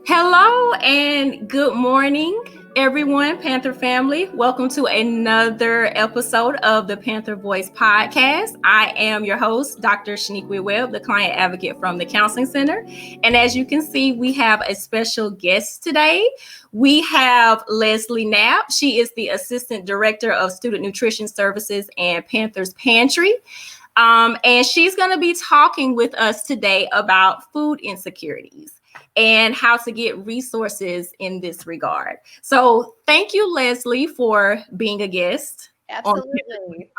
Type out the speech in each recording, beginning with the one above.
Hello and good morning, everyone, Panther family. Welcome to another episode of the Panther Voice Podcast. I am your host, Dr. Shaniqua Webb, the client advocate from the Counseling Center. And as you can see, we have a special guest today. We have Leslie Knapp. She is the Assistant Director of Student Nutrition Services and Panther's Pantry. And she's going to be talking with us today about food insecurities and how to get resources in this regard. So thank you, Leslie, for being a guest. Absolutely.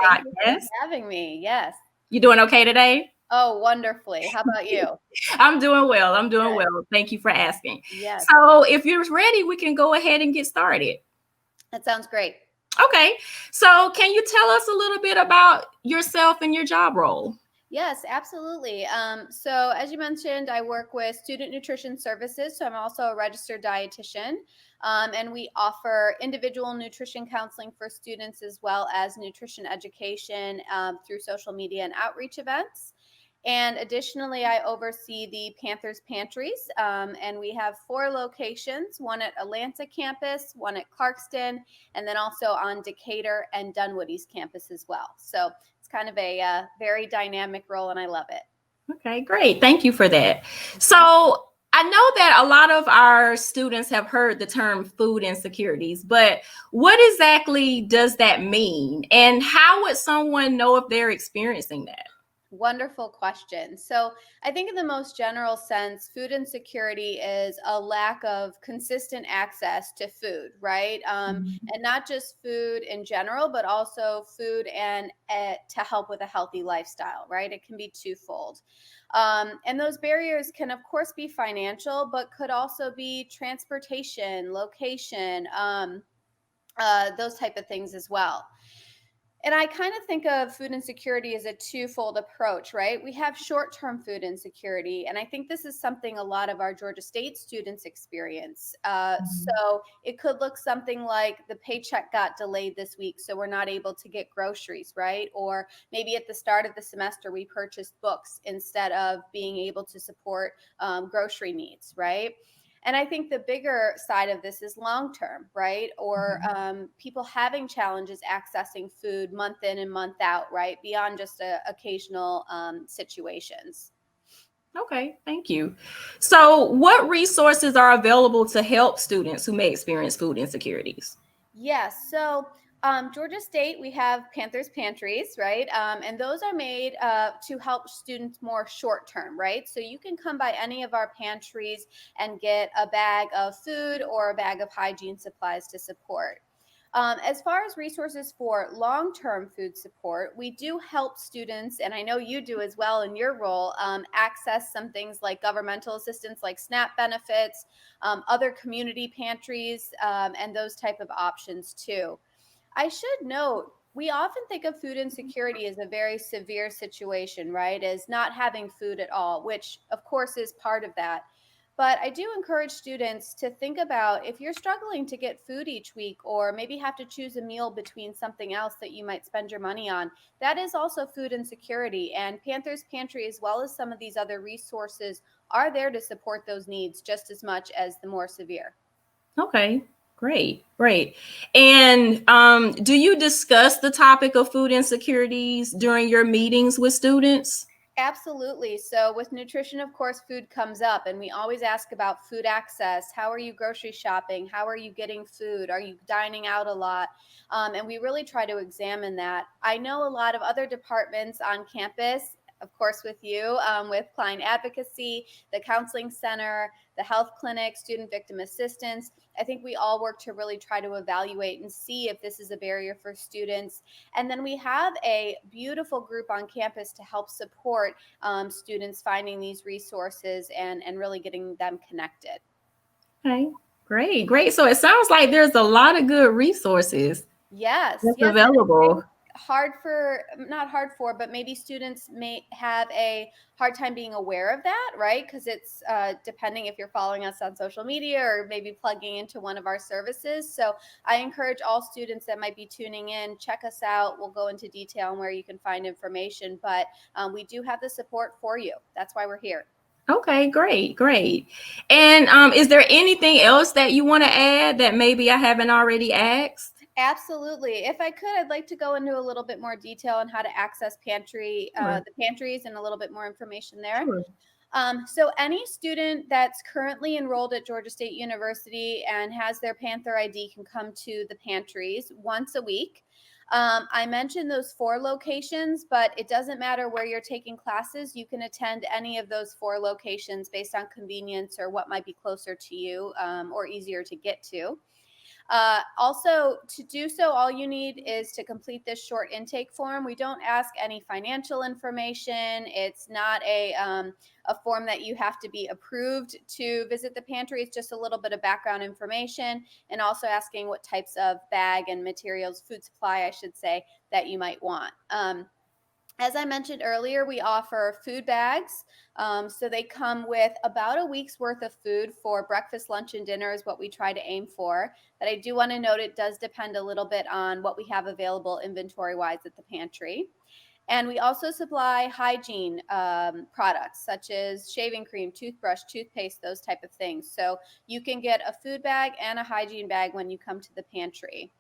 Thank you for having me. Yes. You doing okay today? Oh, wonderfully. How about you? I'm doing well. Well. Thank you for asking. Yes. So if you're ready, we can go ahead and get started. That sounds great. Okay. So can you tell us a little bit about yourself and your job role? Yes, absolutely. So as you mentioned, I work with Student Nutrition Services. So I'm also a registered dietitian. And we offer individual nutrition counseling for students as well as nutrition education through social media and outreach events. And additionally, I oversee the Panther's Pantries, and we have 4 locations, one at Atlanta campus, one at Clarkston, and then also on Decatur and Dunwoody's campus as well. So it's kind of a very dynamic role, and I love it. Okay, great. Thank you for that. So I know that a lot of our students have heard the term food insecurities, but what exactly does that mean? And how would someone know if they're experiencing that? Wonderful question. So I think in the most general sense, food insecurity is a lack of consistent access to food, right? And not just food in general, but also food and to help with a healthy lifestyle, right? It can be twofold. And those barriers can, of course, be financial, but could also be transportation, location, those type of things as well. And I kind of think of food insecurity as a twofold approach, right? We have short-term food insecurity, and I think this is something a lot of our Georgia State students experience. So it could look something like the paycheck got delayed this week, so we're not able to get groceries, right? Or maybe at the start of the semester, we purchased books instead of being able to support grocery needs, right? And I think the bigger side of this is long term, right? Or people having challenges accessing food month in and month out, right? Beyond just occasional situations. Okay, thank you. So, what resources are available to help students who may experience food insecurities? Yes. So, Georgia State, we have Panther's Pantries, right? And those are made to help students more short term, right? So you can come by any of our pantries and get a bag of food or a bag of hygiene supplies to support. As far as resources for long term food support, we do help students, and I know you do as well in your role, access some things like governmental assistance like SNAP benefits, other community pantries, and those type of options too. I should note, we often think of food insecurity as a very severe situation, right? As not having food at all, which of course is part of that. But I do encourage students to think about if you're struggling to get food each week, or maybe have to choose a meal between something else that you might spend your money on, that is also food insecurity. And Panther's Pantry, as well as some of these other resources, are there to support those needs just as much as the more severe. Okay, great. And do you discuss the topic of food insecurities during your meetings with students? Absolutely. So, with nutrition, of course, food comes up, and we always ask about food access. How are you grocery shopping? How are you getting food? Are you dining out a lot? And we really try to examine that. I know a lot of other departments on campus, of course, with you, with client advocacy, the counseling center, the health clinic, student victim assistance. I think we all work to really try to evaluate and see if this is a barrier for students. And then we have a beautiful group on campus to help support students finding these resources and really getting them connected. Okay, great. So it sounds like there's a lot of good resources Yes. that's available. Not hard for, but maybe students may have a hard time being aware of that, right? Because it's depending if you're following us on social media or maybe plugging into one of our services. So I encourage all students that might be tuning in, check us out. We'll go into detail on where you can find information, but we do have the support for you. That's why we're here. Okay, great. And is there anything else that you want to add that maybe I haven't already asked? Absolutely. If I could, I'd like to go into a little bit more detail on how to access Sure. the pantries, and a little bit more information there. Sure. So any student that's currently enrolled at Georgia State University and has their Panther ID can come to the pantries once a week. I mentioned those 4 locations, but it doesn't matter where you're taking classes. You can attend any of those 4 locations based on convenience or what might be closer to you, or easier to get to. Also, to do so, all you need is to complete this short intake form. We don't ask any financial information. It's not a form that you have to be approved to visit the pantry. It's just a little bit of background information, and also asking what types of bag and materials, food supply, I should say, that you might want. As I mentioned earlier, we offer food bags. So they come with about a week's worth of food for breakfast, lunch, and dinner is what we try to aim for. But I do want to note it does depend a little bit on what we have available inventory-wise at the pantry. And we also supply hygiene products such as shaving cream, toothbrush, toothpaste, those type of things. So you can get a food bag and a hygiene bag when you come to the pantry.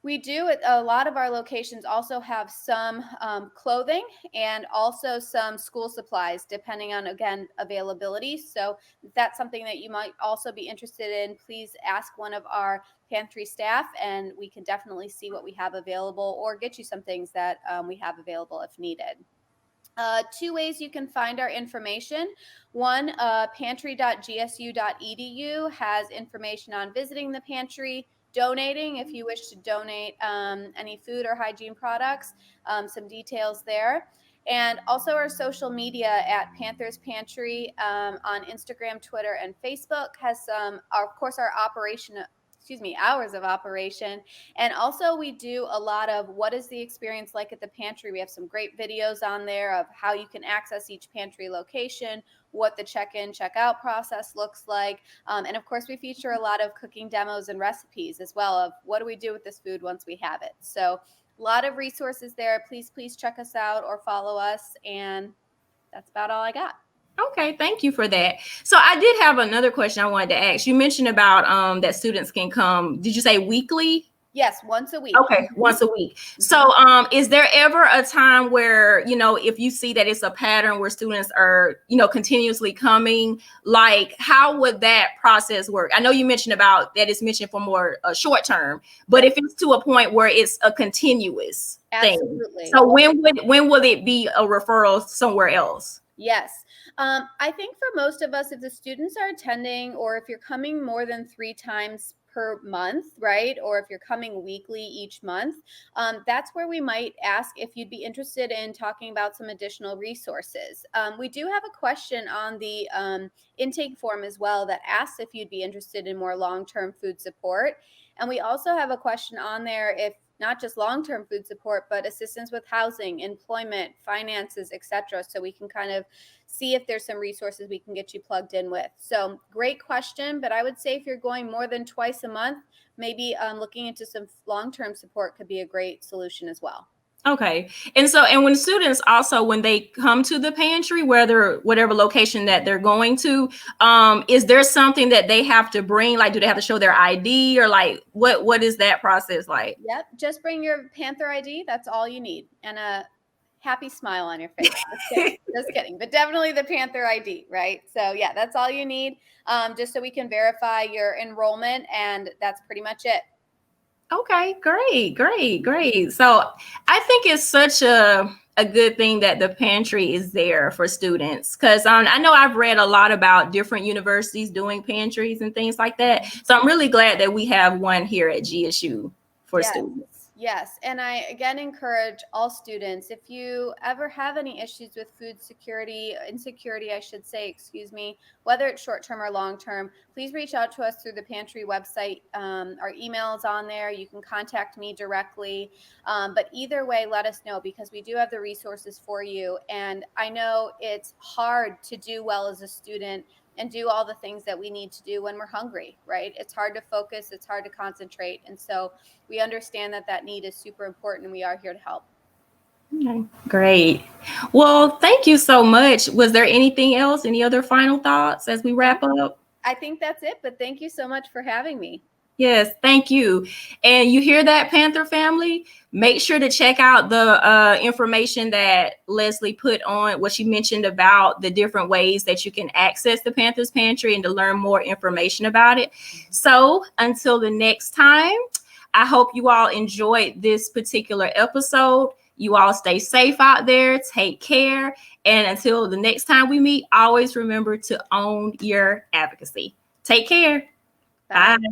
We do at a lot of our locations also have some clothing and also some school supplies, depending on, again, availability. So if that's something that you might also be interested in, please ask one of our pantry staff, and we can definitely see what we have available or get you some things that we have available if needed. 2 ways you can find our information. One, pantry.gsu.edu has information on visiting the pantry, donating if you wish to donate any food or hygiene products, some details there. And also our social media at Panthers Pantry on Instagram, Twitter, and Facebook has of course, our hours of operation. And also, we do a lot of what is the experience like at the pantry. We have some great videos on there of how you can access each pantry location, what the check-in, check-out process looks like. And of course, we feature a lot of cooking demos and recipes as well of what do we do with this food once we have it. So a lot of resources there. Please check us out or follow us. And that's about all I got. Okay, thank you for that. So I did have another question I wanted to ask. You mentioned about that students can come, did you say weekly? Yes, once a week. Okay, once a week. So is there ever a time where, if you see that it's a pattern where students are, continuously coming, like how would that process work? I know you mentioned about that it's mentioned for more short term, but if it's to a point where it's a continuous Absolutely. thing, so when will it be a referral somewhere else? Yes. I think for most of us, if the students are attending, or if you're coming more than 3 times per month, right? Or if you're coming weekly each month, that's where we might ask if you'd be interested in talking about some additional resources. We do have a question on the intake form as well that asks if you'd be interested in more long-term food support. And we also have a question on there if not just long-term food support, but assistance with housing, employment, finances, etc. So we can kind of see if there's some resources we can get you plugged in with. So great question, but I would say if you're going more than twice a month, maybe looking into some long-term support could be a great solution as well. Okay. And when students also, when they come to the pantry, whatever location that they're going to, is there something that they have to bring? Like, do they have to show their ID, or like, what is that process like? Yep. Just bring your Panther ID. That's all you need. And a happy smile on your face. Just kidding. But definitely the Panther ID, right? So yeah, that's all you need. Just so we can verify your enrollment, and that's pretty much it. Okay, great. So I think it's such a good thing that the pantry is there for students, because I know I've read a lot about different universities doing pantries and things like that. So I'm really glad that we have one here at GSU for students. Yes. And I again encourage all students, if you ever have any issues with food security, insecurity, I should say, excuse me, whether it's short term or long term, please reach out to us through the pantry website. Our email is on there. You can contact me directly. But either way, let us know, because we do have the resources for you. And I know it's hard to do well as a student and do all the things that we need to do when we're hungry, right? It's hard to focus, it's hard to concentrate. And so we understand that need is super important, and we are here to help. Okay, great. Well, thank you so much. Was there anything else? Any other final thoughts as we wrap up? I think that's it, but thank you so much for having me. Yes, thank you. And you hear that, Panther family? Make sure to check out the information that Leslie put on, what she mentioned about the different ways that you can access the Panthers Pantry and to learn more information about it. So until the next time, I hope you all enjoyed this particular episode. You all stay safe out there, take care. And until the next time we meet, always remember to own your advocacy. Take care. Bye. Bye.